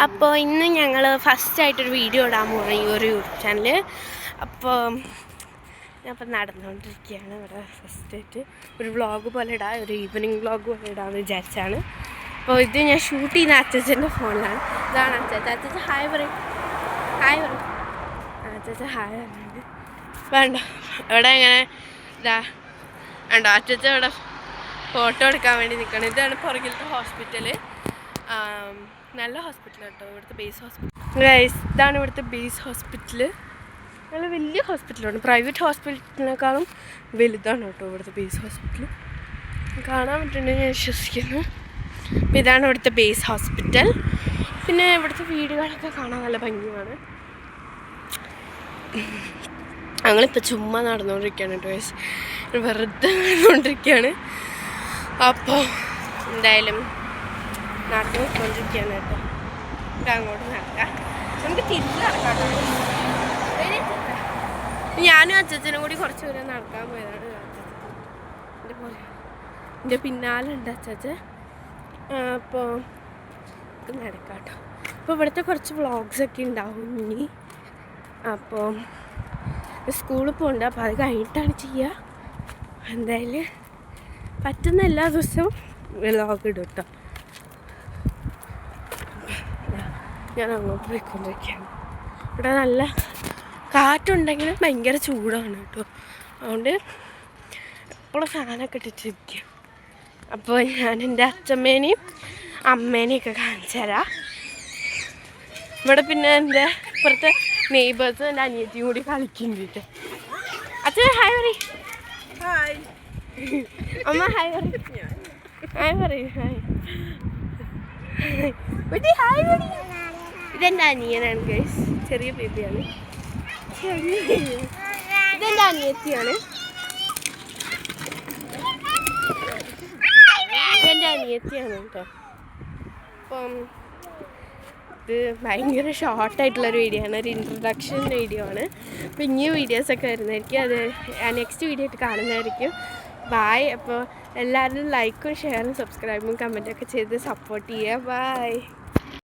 അപ്പോൾ ഇന്ന് ഞങ്ങൾ ഫസ്റ്റായിട്ടൊരു വീഡിയോ ഇടാൻ പോകുന്നത് ഈ ഒരു യൂട്യൂബ് ചാനൽ. അപ്പോൾ ഞാനിപ്പോൾ നടന്നുകൊണ്ടിരിക്കുകയാണ്. ഇവിടെ ഫസ്റ്റായിട്ട് ഒരു വ്ളോഗ് പോലെ ഇടാം, ഒരു ഈവനിങ് വ്ളോഗ് പോലെ ഇടാമെന്ന് വിചാരിച്ചാണ്. അപ്പോൾ ഇത് ഞാൻ ഷൂട്ട് ചെയ്യുന്ന അച്ഛൻ്റെ ഫോണിലാണ്. ഇതാണ് അച്ഛൻ ഹായ് പറയും, ഹായ് പറയും. അച്ഛൻ ഹായ് പറയുന്നുണ്ട്. വേണ്ട ഇവിടെ ഇങ്ങനെ ഇതാ വേണ്ട അച്ഛൻ ഇവിടെ ഫോട്ടോ എടുക്കാൻ വേണ്ടി നിൽക്കണം. ഇതാണ് പുറകിലത്തെ ഹോസ്പിറ്റല്. നല്ല ഹോസ്പിറ്റൽ കേട്ടോ, ഇവിടുത്തെ ബേസ് ഹോസ്പിറ്റൽ. ഇതാണ് ഇവിടുത്തെ ബേസ് ഹോസ്പിറ്റല്. നല്ല വലിയ ഹോസ്പിറ്റലാണ്, പ്രൈവറ്റ് ഹോസ്പിറ്റലിനേക്കാളും വലുതാണ് കേട്ടോ ഇവിടുത്തെ ബേസ് ഹോസ്പിറ്റൽ. കാണാൻ പറ്റുന്നുണ്ടെന്ന് ഞാൻ വിശ്വസിക്കുന്നു. അപ്പം ഇതാണ് ഇവിടുത്തെ ബേസ് ഹോസ്പിറ്റൽ. പിന്നെ ഇവിടുത്തെ വീടുകളൊക്കെ കാണാൻ നല്ല ഭംഗിയാണ്. ഞങ്ങളിപ്പോൾ ചുമ്മാ നടന്നുകൊണ്ടിരിക്കുകയാണ് കേട്ടോ, വെറുതെ നടന്നുകൊണ്ടിരിക്കുകയാണ്. അപ്പോൾ എന്തായാലും നടന്നു പോയിക്കൊണ്ടിരിക്കുകയാണ് കേട്ടോ. അങ്ങോട്ട് നടക്കാം, നമുക്ക് തിരിച്ച് നടക്കാം. ഞാനും അച്ഛനും കൂടി കുറച്ച് ദൂരം നടക്കാൻ പോയതാണ്. എൻ്റെ പിന്നാലെ ഉണ്ട് അച്ഛൻ. അപ്പോൾ നടക്കാം കേട്ടോ. അപ്പോൾ ഇവിടുത്തെ കുറച്ച് വ്ളോഗ്സൊക്കെ ഉണ്ടാവും ഇനി. അപ്പോൾ സ്കൂളിൽ പോകുന്നുണ്ട്, അപ്പോൾ അത് കഴിഞ്ഞിട്ടാണ് ചെയ്യുക. എന്തായാലും പറ്റുന്ന എല്ലാ ദിവസവും വ്ളോഗ് ഇടും കേട്ടോ. ഞാൻ അങ്ങോട്ട് പോയിക്കൊണ്ടിരിക്കുകയാണ്. ഇവിടെ നല്ല കാറ്റുണ്ടെങ്കിലും ഭയങ്കര ചൂടാണ് കേട്ടോ. അതുകൊണ്ട് എപ്പോഴും ഫാനൊക്കെ ഇട്ടിട്ടിരിക്കുക. അപ്പോൾ ഞാൻ എൻ്റെ അച്ഛമ്മേനെയും അമ്മേനെയൊക്കെ കാണിച്ചു തരാം. ഇവിടെ പിന്നെ എൻ്റെ ഇപ്പുറത്തെ നെയ്ബേഴ്സും എൻ്റെ അനിയത്തിയും കൂടി കളിക്കുന്നുണ്ട്. അച്ഛൻ ഹായ് പറയും, ഹായ്. അമ്മ ഹായ് പറയും, ഹായ് പറയും, ഹായ് ഹായ് പറയും. ഇതെൻ്റെ അനിയനാണ് ഗൈസ്, ചെറിയ ബേബിയാണ്. ഇതെൻ്റെ അനിയത്തിയാണ്, ഇതെൻ്റെ അനിയത്തിയാണ് കേട്ടോ. അപ്പം ഇത് ഭയങ്കര ഷോർട്ടായിട്ടുള്ളൊരു വീഡിയോ ആണ്, ഒരു ഇൻട്രൊഡക്ഷൻ വീഡിയോ ആണ്. അപ്പോൾ ഇനിയും വീഡിയോസൊക്കെ വരുന്നതായിരിക്കും, അത് നെക്സ്റ്റ് വീഡിയോ ആയിട്ട് കാണുന്നതായിരിക്കും. ബായ്. അപ്പോൾ എല്ലാവരും ലൈക്കും ഷെയറും സബ്സ്ക്രൈബും കമൻറ്റൊക്കെ ചെയ്ത് സപ്പോർട്ട് ചെയ്യുക. ബായ്.